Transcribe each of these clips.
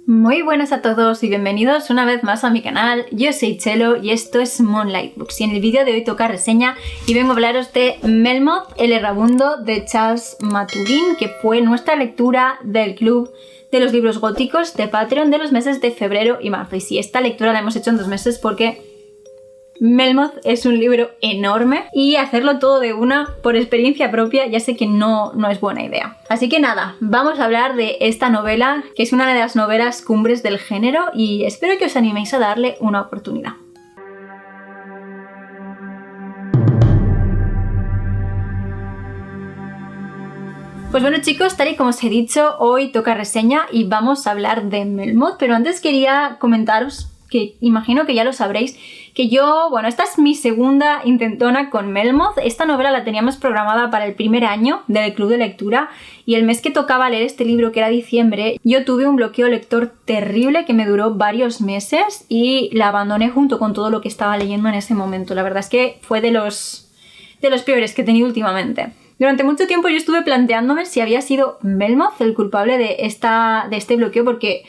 Muy buenas a todos y bienvenidos una vez más a mi canal. Yo soy Chelo y esto es Moonlight Books, y en el vídeo de hoy toca reseña y vengo a hablaros de Melmoth, el errabundo de Charles Maturin, que fue nuestra lectura del club de los libros góticos de Patreon de los meses de febrero y marzo. Y sí, esta lectura la hemos hecho en 2 meses porque Melmoth es un libro enorme y hacerlo todo de una por experiencia propia ya sé que no es buena idea. Así que nada, vamos a hablar de esta novela, que es una de las novelas cumbres del género, y espero que os animéis a darle una oportunidad. Pues bueno chicos, tal y como os he dicho, hoy toca reseña y vamos a hablar de Melmoth, pero antes quería comentaros, que imagino que ya lo sabréis, que esta es mi segunda intentona con Melmoth. Esta novela la teníamos programada para el primer año del club de lectura y el mes que tocaba leer este libro, que era diciembre, yo tuve un bloqueo lector terrible que me duró varios meses y la abandoné junto con todo lo que estaba leyendo en ese momento. La verdad es que fue de los peores que he tenido últimamente. Durante mucho tiempo yo estuve planteándome si había sido Melmoth el culpable de este bloqueo, porque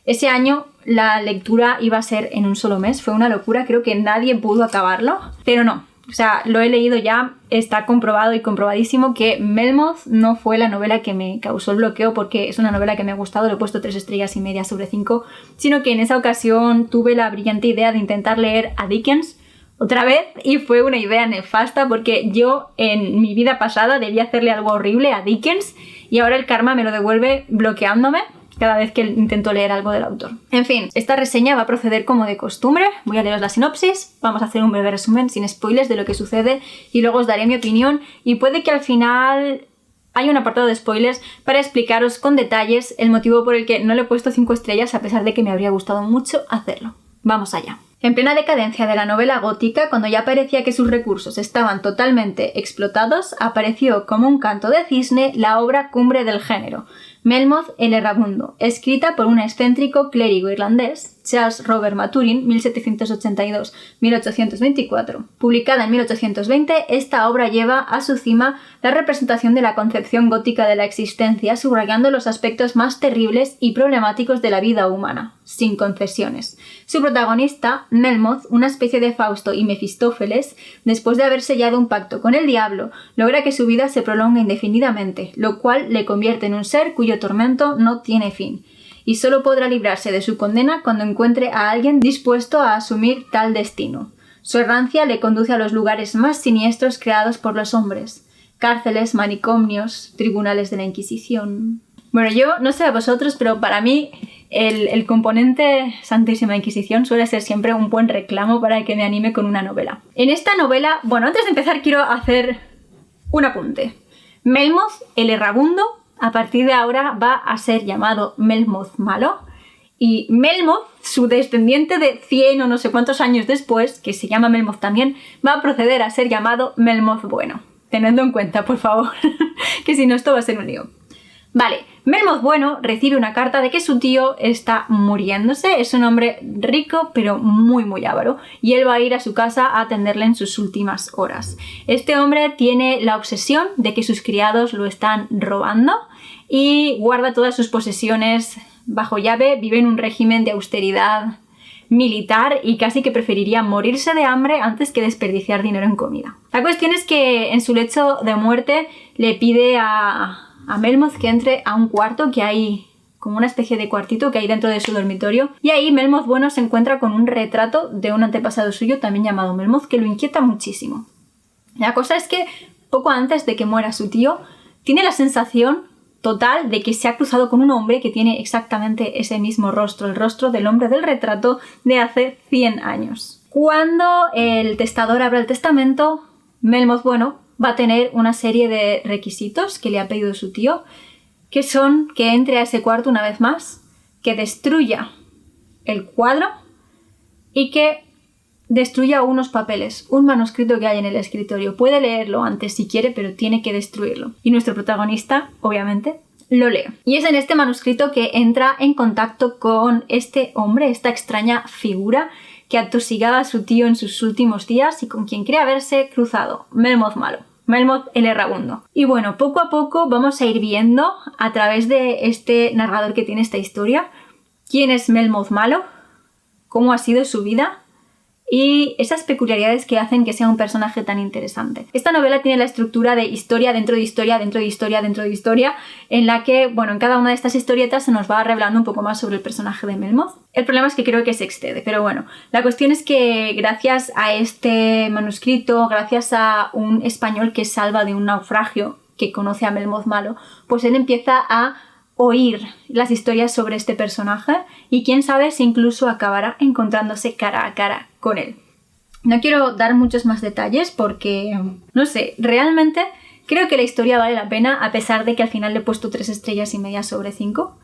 ese año la lectura iba a ser en un solo mes. Fue una locura, creo que nadie pudo acabarlo, pero no. O sea, lo he leído ya, está comprobado y comprobadísimo que Melmoth no fue la novela que me causó el bloqueo, porque es una novela que me ha gustado, le he puesto 3,5 estrellas sobre 5, sino que en esa ocasión tuve la brillante idea de intentar leer a Dickens otra vez y fue una idea nefasta, porque yo en mi vida pasada debía hacerle algo horrible a Dickens y ahora el karma me lo devuelve bloqueándome cada vez que intento leer algo del autor. En fin, esta reseña va a proceder como de costumbre. Voy a leeros la sinopsis, vamos a hacer un breve resumen sin spoilers de lo que sucede y luego os daré mi opinión, y puede que al final haya un apartado de spoilers para explicaros con detalles el motivo por el que no le he puesto 5 estrellas a pesar de que me habría gustado mucho hacerlo. Vamos allá. En plena decadencia de la novela gótica, cuando ya parecía que sus recursos estaban totalmente explotados, apareció como un canto de cisne la obra cumbre del género, Melmoth el errabundo, escrita por un excéntrico clérigo irlandés, Charles Robert Maturin, 1782-1824. Publicada en 1820, esta obra lleva a su cima la representación de la concepción gótica de la existencia, subrayando los aspectos más terribles y problemáticos de la vida humana, sin concesiones. Su protagonista, Melmoth, una especie de Fausto y Mefistófeles, después de haber sellado un pacto con el diablo, logra que su vida se prolongue indefinidamente, lo cual le convierte en un ser cuyo tormento no tiene fin, y solo podrá librarse de su condena cuando encuentre a alguien dispuesto a asumir tal destino. Su errancia le conduce a los lugares más siniestros creados por los hombres: cárceles, manicomios, tribunales de la Inquisición. Bueno, yo no sé a vosotros, pero para mí el componente Santísima Inquisición suele ser siempre un buen reclamo para que me anime con una novela. En esta novela, antes de empezar quiero hacer un apunte. Melmoth, el errabundo, a partir de ahora va a ser llamado Melmoth malo, y Melmoth, su descendiente de 100 o no sé cuántos años después, que se llama Melmoth también, va a proceder a ser llamado Melmoth bueno. Tenedlo en cuenta, por favor, que si no esto va a ser un lío. Vale, Melmoth bueno recibe una carta de que su tío está muriéndose. Es un hombre rico pero muy avaro, y él va a ir a su casa a atenderle en sus últimas horas. Este hombre tiene la obsesión de que sus criados lo están robando y guarda todas sus posesiones bajo llave. Vive en un régimen de austeridad militar y casi que preferiría morirse de hambre antes que desperdiciar dinero en comida. La cuestión es que en su lecho de muerte le pide a Melmoth que entre a un cuarto que hay, como una especie de cuartito que hay dentro de su dormitorio, y ahí Melmoth bueno se encuentra con un retrato de un antepasado suyo también llamado Melmoth, que lo inquieta muchísimo. La cosa es que poco antes de que muera su tío tiene la sensación total de que se ha cruzado con un hombre que tiene exactamente ese mismo rostro, el rostro del hombre del retrato de hace 100 años. Cuando el testador abra el testamento, Melmoth bueno va a tener una serie de requisitos que le ha pedido su tío, que son que entre a ese cuarto una vez más, que destruya el cuadro y que destruya unos papeles, un manuscrito que hay en el escritorio. Puede leerlo antes si quiere, pero tiene que destruirlo. Y nuestro protagonista, obviamente, lo lee. Y es en este manuscrito que entra en contacto con este hombre, esta extraña figura que atosigaba a su tío en sus últimos días y con quien cree haberse cruzado, Melmoth malo. Melmoth el errabundo. Y bueno, poco a poco vamos a ir viendo a través de este narrador que tiene esta historia quién es Melmoth malo, cómo ha sido su vida y esas peculiaridades que hacen que sea un personaje tan interesante. Esta novela tiene la estructura de historia dentro de historia, dentro de historia, dentro de historia, en la que, bueno, en cada una de estas historietas se nos va revelando un poco más sobre el personaje de Melmoth. El problema es que creo que se excede, pero bueno, la cuestión es que gracias a este manuscrito, gracias a un español que salva de un naufragio, que conoce a Melmoth malo, pues él empieza a oír las historias sobre este personaje y quién sabe si incluso acabará encontrándose cara a cara con él. No quiero dar muchos más detalles porque, no sé, realmente creo que la historia vale la pena a pesar de que al final le he puesto 3,5 estrellas sobre 5.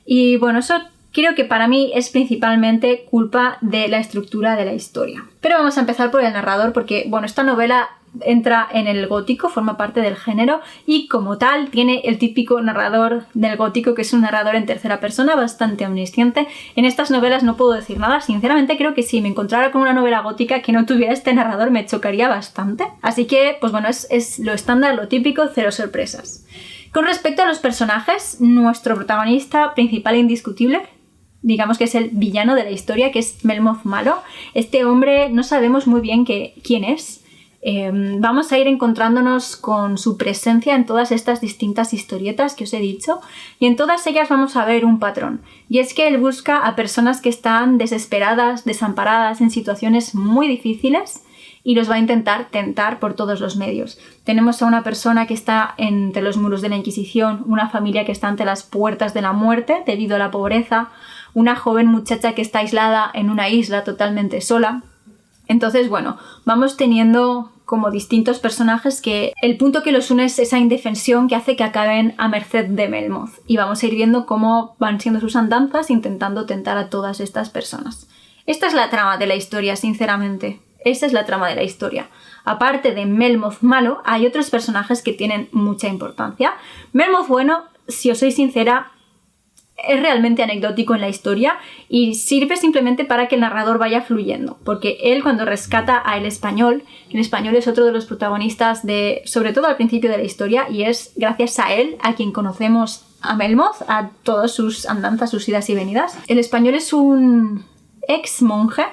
Y bueno, eso creo que para mí es principalmente culpa de la estructura de la historia. Pero vamos a empezar por el narrador porque, bueno, esta novela entra en el gótico, forma parte del género y como tal tiene el típico narrador del gótico, que es un narrador en tercera persona bastante omnisciente. En estas novelas no puedo decir nada, sinceramente creo que si me encontrara con una novela gótica que no tuviera este narrador me chocaría bastante. Así que, pues bueno, es lo estándar, lo típico, cero sorpresas. Con respecto a los personajes, nuestro protagonista principal e indiscutible, digamos que es el villano de la historia, que es Melmoth malo. Este hombre no sabemos muy bien quién es. Vamos a ir encontrándonos con su presencia en todas estas distintas historietas que os he dicho y en todas ellas vamos a ver un patrón, y es que él busca a personas que están desesperadas, desamparadas, en situaciones muy difíciles y los va a intentar tentar por todos los medios. Tenemos a una persona que está entre los muros de la Inquisición, una familia que está ante las puertas de la muerte debido a la pobreza, una joven muchacha que está aislada en una isla totalmente sola. Entonces, bueno, vamos teniendo como distintos personajes que el punto que los une es esa indefensión que hace que acaben a merced de Melmoth. Y vamos a ir viendo cómo van siendo sus andanzas intentando tentar a todas estas personas. Esta es la trama de la historia, sinceramente. Esa es la trama de la historia. Aparte de Melmoth malo, hay otros personajes que tienen mucha importancia. Melmoth bueno, si os soy sincera, es realmente anecdótico en la historia y sirve simplemente para que el narrador vaya fluyendo, porque él cuando rescata a el español es otro de los protagonistas sobre todo al principio de la historia, y es gracias a él a quien conocemos a Melmoth, a todas sus andanzas, sus idas y venidas. El español es un ex monje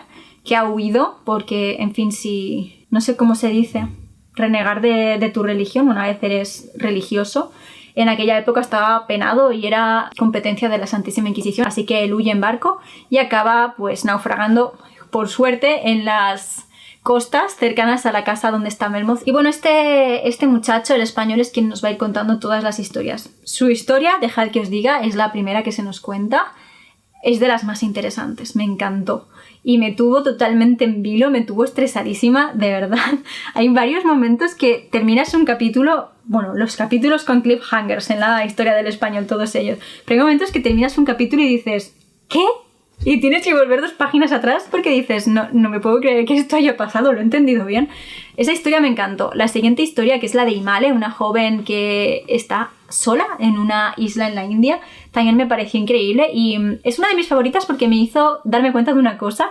que ha huido porque, en fin, si no sé cómo se dice, renegar de tu religión una vez eres religioso. En aquella época estaba penado y era competencia de la Santísima Inquisición, así que él huye en barco y acaba pues naufragando, por suerte, en las costas cercanas a la casa donde está Melmoth. Y bueno, este muchacho, el español, es quien nos va a ir contando todas las historias. Su historia, dejad que os diga, es la primera que se nos cuenta. Es de las más interesantes, me encantó. Y me tuvo totalmente en vilo, me tuvo estresadísima, de verdad. Hay varios momentos que terminas un capítulo, bueno, los capítulos con cliffhangers en la historia del español, todos ellos. Pero hay momentos que terminas un capítulo y dices, ¿qué? Y tienes que volver 2 páginas atrás porque dices, no me puedo creer que esto haya pasado, lo he entendido bien. Esa historia me encantó. La siguiente historia, que es la de Himale, una joven que está sola en una isla en la India, también me pareció increíble y es una de mis favoritas porque me hizo darme cuenta de una cosa,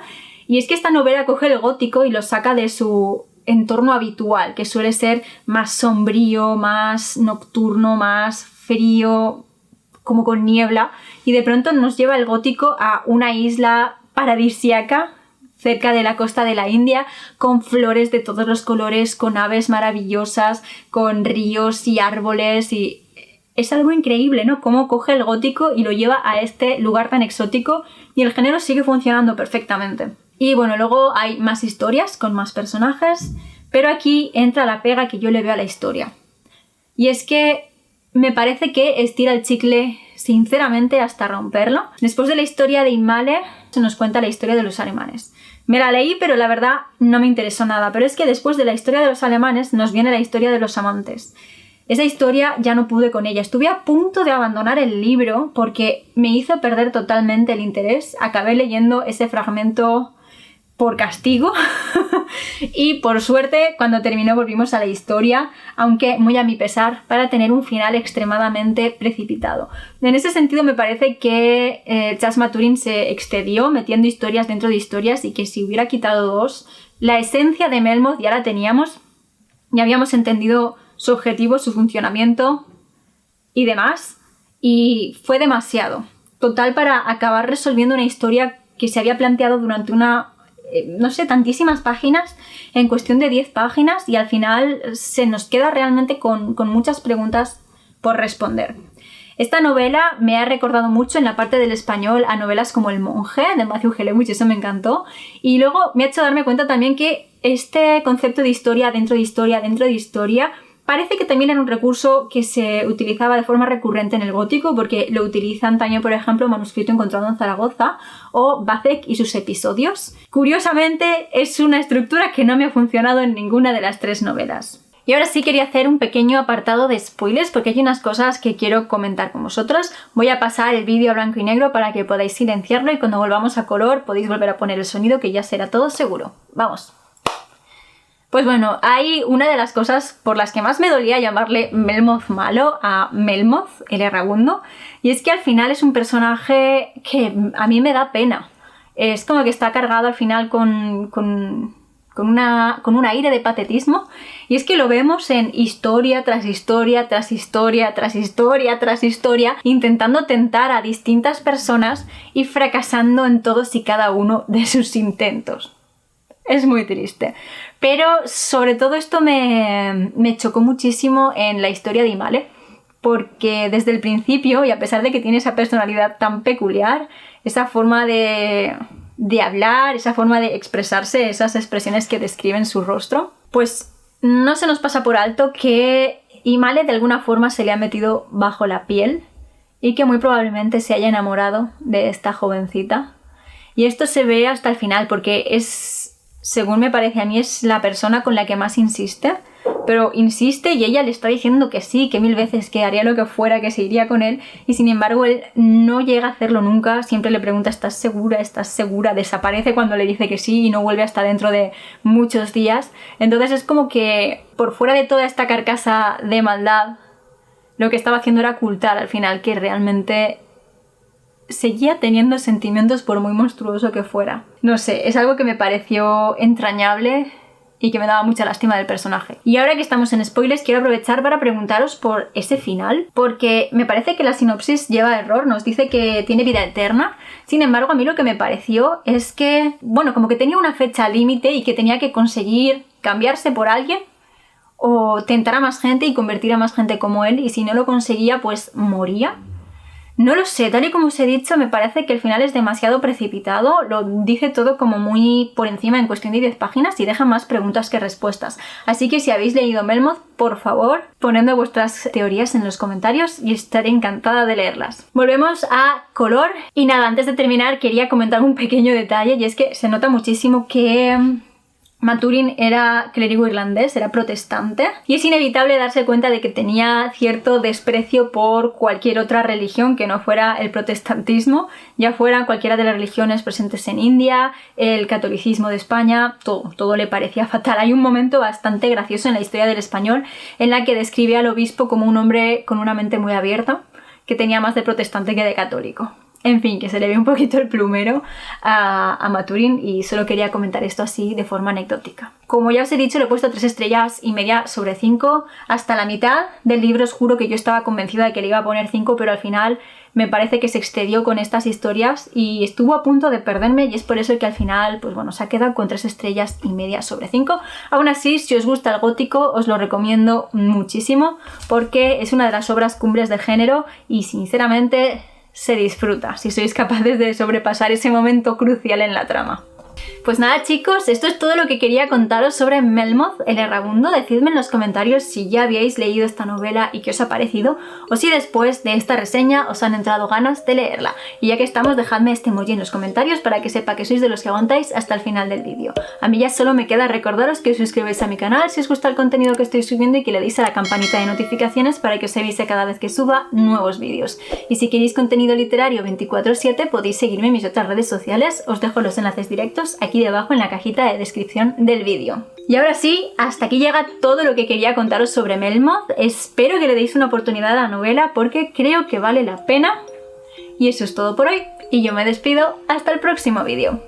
y es que esta novela coge el gótico y lo saca de su entorno habitual, que suele ser más sombrío, más nocturno, más frío, como con niebla, y de pronto nos lleva el gótico a una isla paradisíaca cerca de la costa de la India, con flores de todos los colores, con aves maravillosas, con ríos y árboles, y es algo increíble, ¿no? Cómo coge el gótico y lo lleva a este lugar tan exótico y el género sigue funcionando perfectamente. Y bueno, luego hay más historias con más personajes, pero aquí entra la pega que yo le veo a la historia. Y es que me parece que estira el chicle, sinceramente, hasta romperlo. Después de la historia de Himale, se nos cuenta la historia de los alemanes. Me la leí, pero la verdad no me interesó nada. Pero es que después de la historia de los alemanes nos viene la historia de los amantes. Esa historia ya no pude con ella. Estuve a punto de abandonar el libro porque me hizo perder totalmente el interés. Acabé leyendo ese fragmento por castigo y por suerte cuando terminó volvimos a la historia, aunque muy a mi pesar, para tener un final extremadamente precipitado. En ese sentido me parece que Chas Maturin se excedió metiendo historias dentro de historias, y que si hubiera quitado 2, la esencia de Melmoth ya la teníamos, ya habíamos entendido su objetivo, su funcionamiento y demás, y fue demasiado. total para acabar resolviendo una historia que se había planteado durante tantísimas páginas, en cuestión de 10 páginas, y al final se nos queda realmente con muchas preguntas por responder. Esta novela me ha recordado mucho en la parte del español a novelas como El monje, de Matthew Helewich, eso me encantó. Y luego me ha hecho darme cuenta también que este concepto de historia dentro de historia dentro de historia parece que también era un recurso que se utilizaba de forma recurrente en el gótico, porque lo utilizan también, por ejemplo, Manuscrito encontrado en Zaragoza o Vacek y sus episodios. Curiosamente, es una estructura que no me ha funcionado en ninguna de las 3 novelas. Y ahora sí quería hacer un pequeño apartado de spoilers porque hay unas cosas que quiero comentar con vosotros. Voy a pasar el vídeo a blanco y negro para que podáis silenciarlo y cuando volvamos a color podéis volver a poner el sonido, que ya será todo seguro. ¡Vamos! Pues bueno, hay una de las cosas por las que más me dolía llamarle Melmoth malo a Melmoth, el errabundo, y es que al final es un personaje que a mí me da pena. Es como que está cargado al final con un aire de patetismo, y es que lo vemos en historia tras historia tras historia tras historia tras historia, intentando tentar a distintas personas y fracasando en todos y cada uno de sus intentos. Es muy triste. Pero sobre todo esto me chocó muchísimo en la historia de Imale, porque desde el principio, y a pesar de que tiene esa personalidad tan peculiar, esa forma de hablar, esa forma de expresarse, esas expresiones que describen su rostro, pues no se nos pasa por alto que Imale de alguna forma se le ha metido bajo la piel y que muy probablemente se haya enamorado de esta jovencita. Y esto se ve hasta el final porque según me parece a mí, es la persona con la que más insiste, pero insiste y ella le está diciendo que sí, que 1000 veces que haría lo que fuera, que se iría con él, y sin embargo él no llega a hacerlo nunca. Siempre le pregunta ¿estás segura? ¿Estás segura? Desaparece cuando le dice que sí y no vuelve hasta dentro de muchos días. Entonces es como que por fuera de toda esta carcasa de maldad, lo que estaba haciendo era ocultar al final que realmente seguía teniendo sentimientos por muy monstruoso que fuera. No sé, es algo que me pareció entrañable y que me daba mucha lástima del personaje. Y ahora que estamos en spoilers, quiero aprovechar para preguntaros por ese final, porque me parece que la sinopsis lleva error, nos dice que tiene vida eterna. Sin embargo, a mí lo que me pareció es que, bueno, como que tenía una fecha límite y que tenía que conseguir cambiarse por alguien o tentar a más gente y convertir a más gente como él, y si no lo conseguía, pues moría. No lo sé, tal y como os he dicho, me parece que el final es demasiado precipitado, lo dice todo como muy por encima en cuestión de 10 páginas y deja más preguntas que respuestas. Así que si habéis leído Melmoth, por favor, ponedme vuestras teorías en los comentarios y estaré encantada de leerlas. Volvemos a color y nada, antes de terminar quería comentar un pequeño detalle, y es que se nota muchísimo que Maturin era clérigo irlandés, era protestante, y es inevitable darse cuenta de que tenía cierto desprecio por cualquier otra religión que no fuera el protestantismo, ya fuera cualquiera de las religiones presentes en India, el catolicismo de España, todo le parecía fatal. Hay un momento bastante gracioso en la historia del español en la que describe al obispo como un hombre con una mente muy abierta, que tenía más de protestante que de católico. En fin, que se le ve un poquito el plumero a Maturin, y solo quería comentar esto así de forma anecdótica. Como ya os he dicho, le he puesto 3,5 estrellas sobre 5. Hasta la mitad del libro os juro que yo estaba convencida de que le iba a poner 5, pero al final me parece que se excedió con estas historias y estuvo a punto de perderme, y es por eso que al final, pues bueno, se ha quedado con 3,5 estrellas sobre 5. Aún así, si os gusta el gótico, os lo recomiendo muchísimo porque es una de las obras cumbres del género y sinceramente se disfruta si sois capaces de sobrepasar ese momento crucial en la trama. Pues nada chicos, esto es todo lo que quería contaros sobre Melmoth, el errabundo. Decidme en los comentarios si ya habíais leído esta novela y qué os ha parecido, o si después de esta reseña os han entrado ganas de leerla. Y ya que estamos, dejadme este emoji en los comentarios para que sepa que sois de los que aguantáis hasta el final del vídeo. A mí ya solo me queda recordaros que os suscribáis a mi canal si os gusta el contenido que estoy subiendo y que le deis a la campanita de notificaciones para que os avise cada vez que suba nuevos vídeos. Y si queréis contenido literario 24/7 podéis seguirme en mis otras redes sociales, os dejo los enlaces directos aquí debajo en la cajita de descripción del vídeo. Y ahora sí, hasta aquí llega todo lo que quería contaros sobre Melmoth. Espero que le deis una oportunidad a la novela porque creo que vale la pena. Y eso es todo por hoy, y yo me despido hasta el próximo vídeo.